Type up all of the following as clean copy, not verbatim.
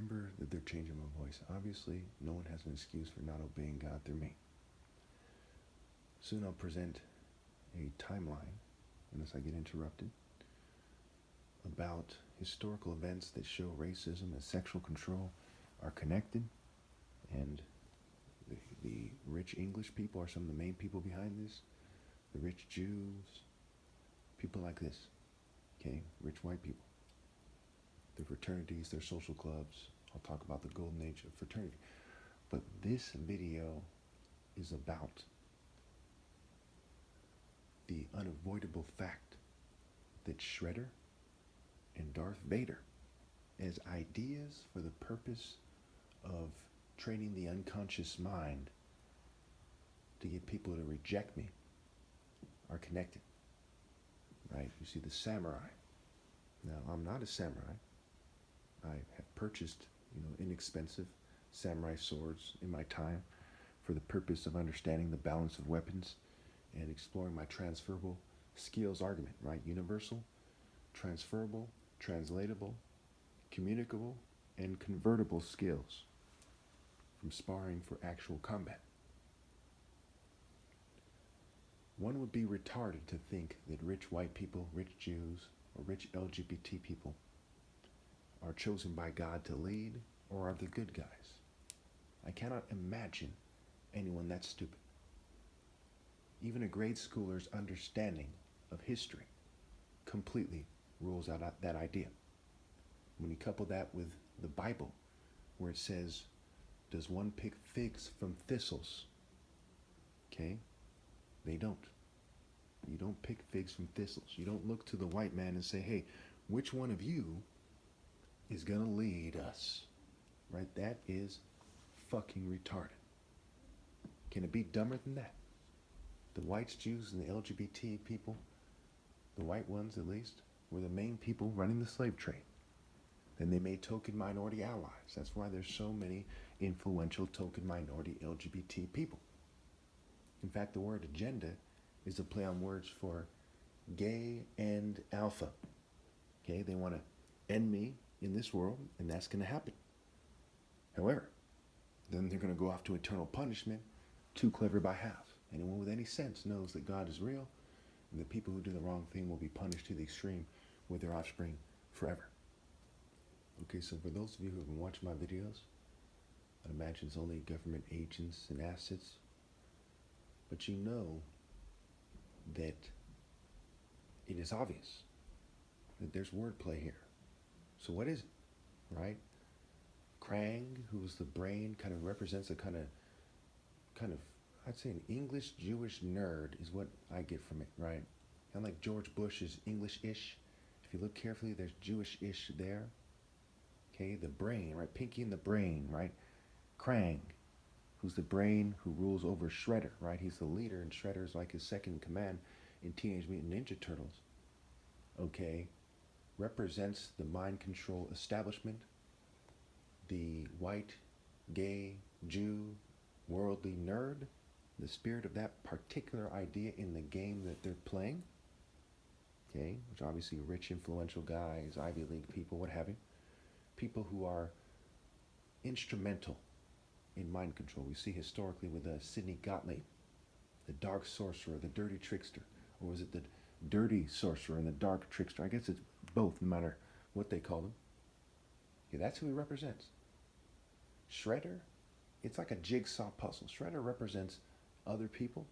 remember that they're changing my voice. Obviously, no one has an excuse for not obeying God through me. Soon I'll present a timeline, unless I get interrupted, about historical events that show racism and sexual control are connected, and the rich English people are some of the main people behind this. The rich Jews, people like this, okay, rich white people. Their fraternities, their social clubs. I'll talk about the golden age of fraternity. But this video is about the unavoidable fact that Shredder and Darth Vader, as ideas for the purpose of training the unconscious mind to get people to reject me, are connected. Right? You see the samurai. Now, I'm not a samurai. I have purchased, inexpensive samurai swords in my time for the purpose of understanding the balance of weapons and exploring my transferable skills argument, right? Universal, transferable, translatable, communicable, and convertible skills from sparring for actual combat. One would be retarded to think that rich white people, rich Jews, or rich LGBT people are chosen by God to lead or are the good guys. I cannot imagine anyone that stupid. Even a grade schooler's understanding of history completely rules out that idea. When you couple that with the Bible, where it says, does one pick figs from thistles? Okay? They don't. You don't pick figs from thistles. You don't look to the white man and say, hey, which one of you is going to lead us? Right? That is fucking retarded. Can it be dumber than that? The whites, Jews, and the LGBT people, the white ones at least, were the main people running the slave trade. Then they made token minority allies. That's why there's so many influential token minority LGBT people. In fact, the word agenda is a play on words for gay and alpha. Okay, they want to end me in this world, and that's going to happen. However, then they're going to go off to eternal punishment, too clever by half. Anyone with any sense knows that God is real, and the people who do the wrong thing will be punished to the extreme with their offspring forever. Okay, so for those of you who have been watching my videos, I'd imagine it's only government agents and assets, but you know that it is obvious that there's wordplay here. So what is it, right? Krang, who's the brain, kind of represents a kind of, I'd say an English Jewish nerd is what I get from it, right? Kind of like George Bush is English-ish. If you look carefully, there's Jewish-ish there. Okay, the brain, right? Pinky in the brain, right? Krang, who's the brain who rules over Shredder, right? He's the leader, and Shredder's like his second in command in Teenage Mutant Ninja Turtles. Okay, represents the mind control establishment, the white, gay, Jew, worldly nerd, the spirit of that particular idea in the game that they're playing. Okay, which obviously rich, influential guys, Ivy League people, what have you. People who are instrumental in mind control. We see historically with Sidney Gottlieb, the dark sorcerer, the dirty trickster, or was it the dirty sorcerer and the dark trickster? I guess it's both, no matter what they call them. Okay, that's who he represents. Shredder, it's like a jigsaw puzzle. Shredder represents other people,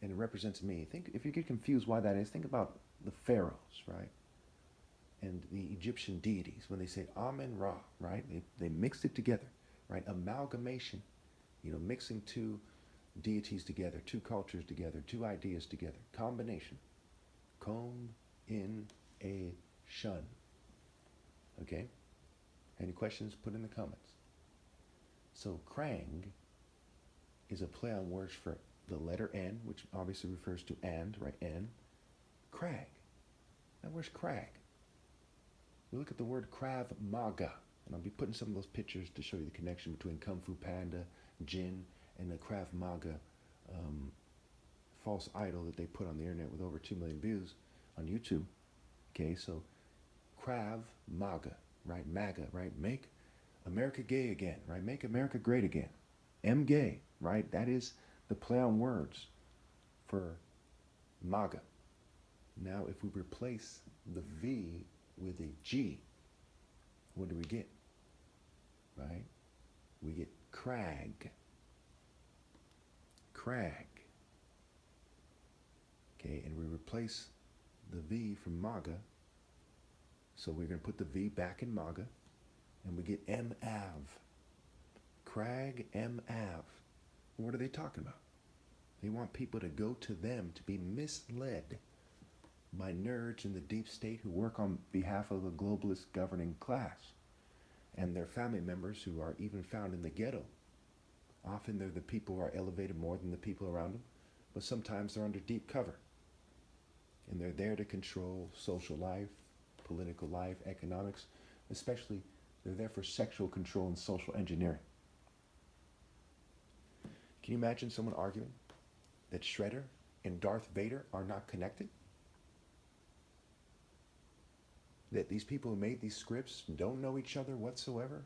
and it represents me. Think, if you get confused why that is, think about the pharaohs, right? And the Egyptian deities, when they say Amen-Ra, right? They mixed it together, right? Amalgamation, mixing two deities together, two cultures together, two ideas together. Combination. Combination. Okay? Any questions? Put in the comments. So Krang is a play on words for the letter N, which obviously refers to and, right? N. Crag. Now where's Crag? We look at the word Krav Maga, and I'll be putting some of those pictures to show you the connection between Kung Fu Panda, Jin, and the Krav Maga false idol that they put on the internet with over 2 million views on YouTube. Okay, so Krav Maga, right? MAGA, right? Make America gay again, right? Make America great again. M gay, right? That is the play on words for MAGA. Now, if we replace the V with a G, what do we get? Right? We get crag. Crag. Okay, and we replace the V from MAGA. So we're going to put the V back in MAGA, and we get MAV. Crag MAV. What are they talking about? They want people to go to them to be misled by nerds in the deep state who work on behalf of the globalist governing class and their family members who are even found in the ghetto. Often they're the people who are elevated more than the people around them, but sometimes they're under deep cover. And they're there to control social life, political life, economics, especially they're there for sexual control and social engineering. Can you imagine someone arguing that Shredder and Darth Vader are not connected? That these people who made these scripts don't know each other whatsoever?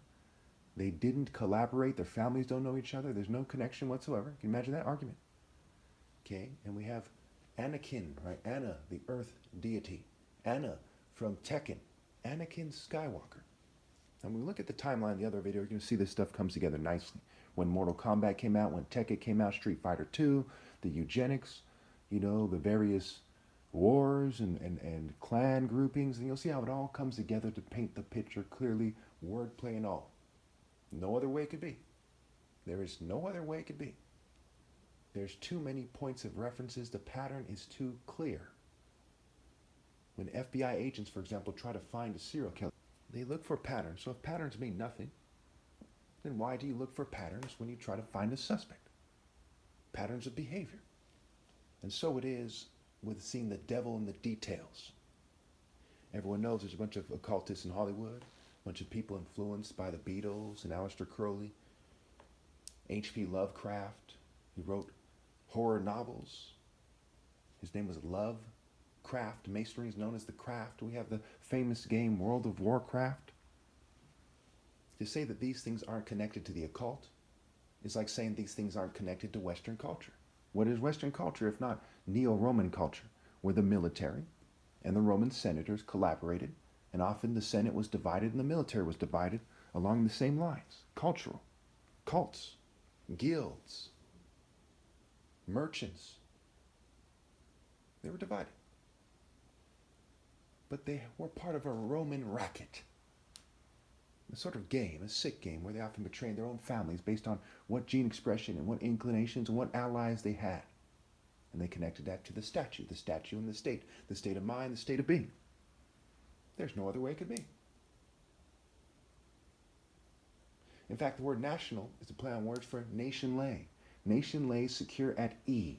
They didn't collaborate, their families don't know each other, there's no connection whatsoever. Can you imagine that argument? Okay, and we have Anakin, right? Anna, the Earth deity. Anna from Tekken. Anakin Skywalker. And when we look at the timeline of the other video, you're going to see this stuff comes together nicely. When Mortal Kombat came out, when Tekken came out, Street Fighter 2, the eugenics, you know, the various wars and clan groupings, and you'll see how it all comes together to paint the picture clearly, wordplay and all. No other way it could be. There is no other way it could be. There's too many points of references. The pattern is too clear. When FBI agents, for example, try to find a serial killer, they look for patterns. So if patterns mean nothing, then why do you look for patterns when you try to find a suspect? Patterns of behavior. And so it is with seeing the devil in the details. Everyone knows there's a bunch of occultists in Hollywood, a bunch of people influenced by the Beatles and Aleister Crowley, H.P. Lovecraft. He wrote horror novels. His name was Lovecraft. Masonry is known as the craft. We have the famous game World of Warcraft. To say that these things aren't connected to the occult is like saying these things aren't connected to Western culture. What is Western culture if not Neo-Roman culture, where the military and the Roman senators collaborated, and often the Senate was divided and the military was divided along the same lines. Cultural, cults, guilds, merchants. They were divided. But they were part of a Roman racket. A sort of game, a sick game, where they often betrayed their own families based on what gene expression and what inclinations and what allies they had. And they connected that to the statue and the state of mind, the state of being. There's no other way it could be. In fact, the word national is a play on words for nation lay. Nation lay secure at E.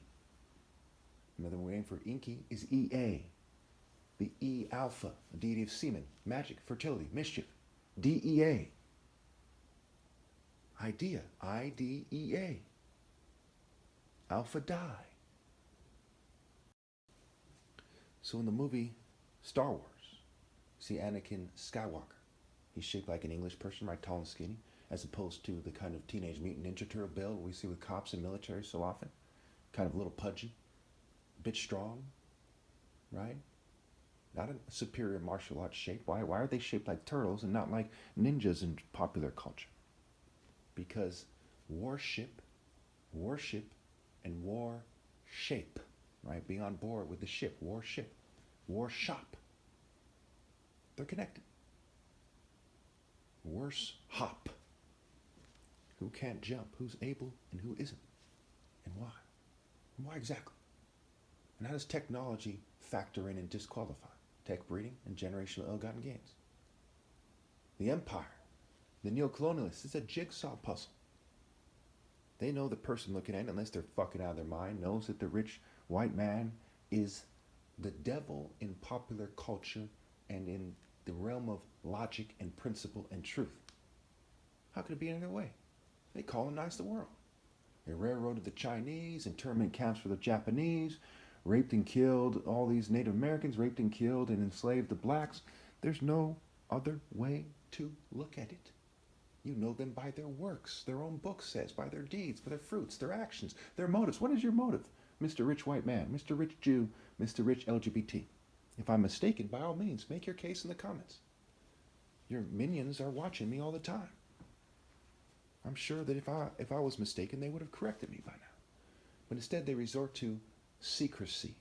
Another name for Inky is EA. The E alpha, a deity of semen, magic, fertility, mischief. DEA. Idea, IDEA. Alpha die. So in the movie Star Wars, you see Anakin Skywalker. He's shaped like an English person, right, tall and skinny, as opposed to the kind of Teenage Mutant Ninja Turtle build we see with cops and military so often. Kind of a little pudgy, a bit strong, right? Not a superior martial arts shape. Why are they shaped like turtles and not like ninjas in popular culture? Because worship, and war shape, right? Being on board with the ship, warship, war shop. They're connected. Worse hop. Who can't jump? Who's able and who isn't? And why? And why exactly? And how does technology factor in and disqualify? Tech breeding and generational ill-gotten gains. The empire, the neo-colonialists, it's a jigsaw puzzle. They know the person looking at it, unless they're fucking out of their mind, knows that the rich white man is the devil in popular culture and in the realm of logic and principle and truth. How could it be any other way? They colonized the world. They railroaded the Chinese, internment camps for the Japanese, raped and killed all these Native Americans, raped and killed and enslaved the blacks. There's no other way to look at it. You know them by their works. Their own book says, by their deeds, by their fruits, their actions, their motives. What is your motive, Mr. Rich White Man, Mr. Rich Jew, Mr. Rich LGBT? If I'm mistaken, by all means, make your case in the comments. Your minions are watching me all the time. I'm sure that if I was mistaken, they would have corrected me by now. But instead, they resort to secrecy,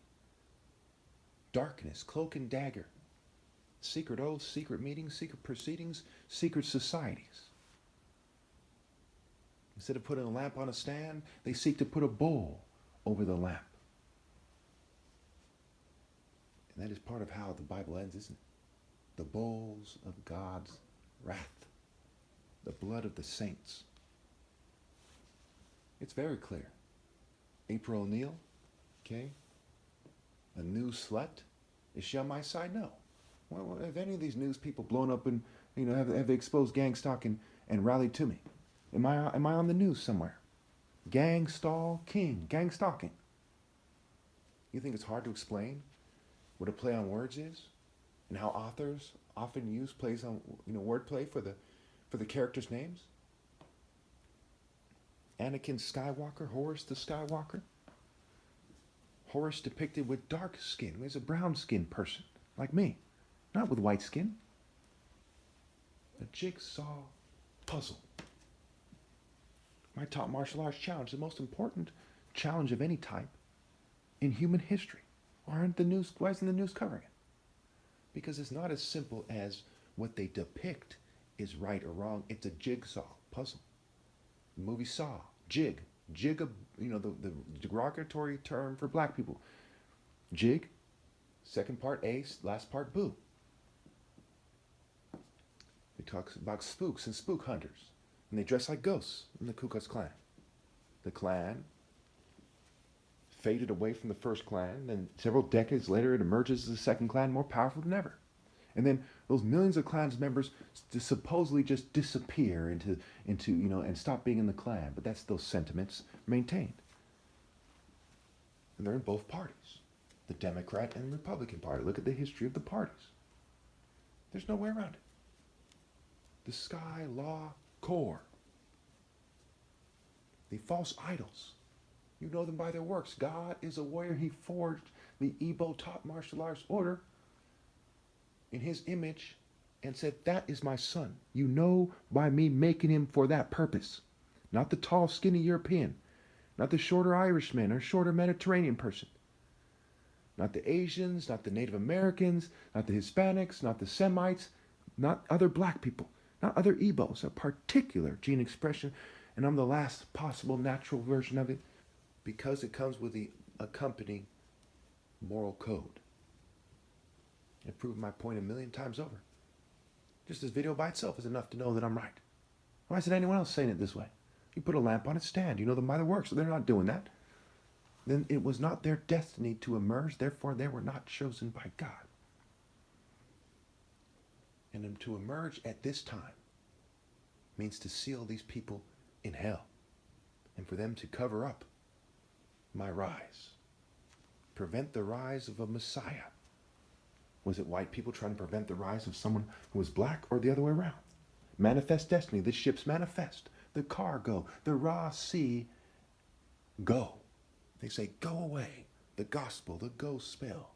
darkness, cloak and dagger, secret oaths, secret meetings, secret proceedings, secret societies. Instead of putting a lamp on a stand, they seek to put a bowl over the lamp. And that is part of how the Bible ends, isn't it? The bowls of God's wrath, the blood of the saints. It's very clear. April O'Neil, okay? A news slut. Is she on my side? No. Well, have any of these news people blown up and, have they exposed gang stalking and rallied to me? Am I on the news somewhere? Gang stalking. You think it's hard to explain what a play on words is, and how authors often use plays on wordplay for the characters' names? Anakin Skywalker, Horus the Skywalker. Horus depicted with dark skin. He's a brown-skinned person, like me, not with white skin. A jigsaw puzzle. My top martial arts challenge, the most important challenge of any type in human history. Why isn't the news covering it? Because it's not as simple as what they depict is right or wrong. It's a jigsaw puzzle. The movie Saw, jig, the derogatory term for black people. Jig, second part ace, last part boo. They talk about spooks and spook hunters, and they dress like ghosts in the Ku Klux Klan. The Klan faded away from the first Klan, then several decades later it emerges as the second Klan, more powerful than ever. And then those millions of Klan's members supposedly just disappear into and stop being in the Klan. But that's those sentiments maintained. And they're in both parties, the Democrat and Republican Party. Look at the history of the parties. There's no way around it. The Sky Law Corps. The false idols. You know them by their works. God is a warrior. He forged the Igbo top martial arts order in his image and said, that is my son. You know by me making him for that purpose. Not the tall, skinny European. Not the shorter Irishman or shorter Mediterranean person. Not the Asians, not the Native Americans, not the Hispanics, not the Semites, not other black people, not other Igbos, a particular gene expression. And I'm the last possible natural version of it because it comes with the accompanying moral code. I've proven my point a million times over. Just this video by itself is enough to know that I'm right. Why isn't anyone else saying it this way? You put a lamp on its stand. You know them by their works. So they're not doing that. Then it was not their destiny to emerge. Therefore, they were not chosen by God. And then to emerge at this time means to seal these people in hell. And for them to cover up my rise. Prevent the rise of a Messiah. Was it white people trying to prevent the rise of someone who was black, or the other way around? Manifest destiny. The ships manifest. The cargo. The raw sea go. They say, go away. The gospel. The go spell.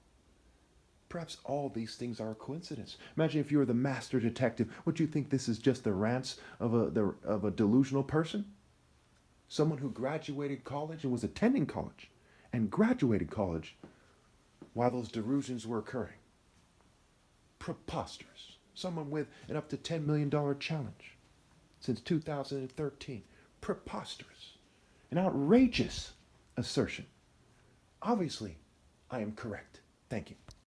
Perhaps all these things are a coincidence. Imagine if you were the master detective. Would you think this is just the rants of a delusional person? Someone who graduated college and was attending college and graduated college while those delusions were occurring. Preposterous. Someone with an up to $10 million challenge since 2013. Preposterous. An outrageous assertion. Obviously, I am correct. Thank you.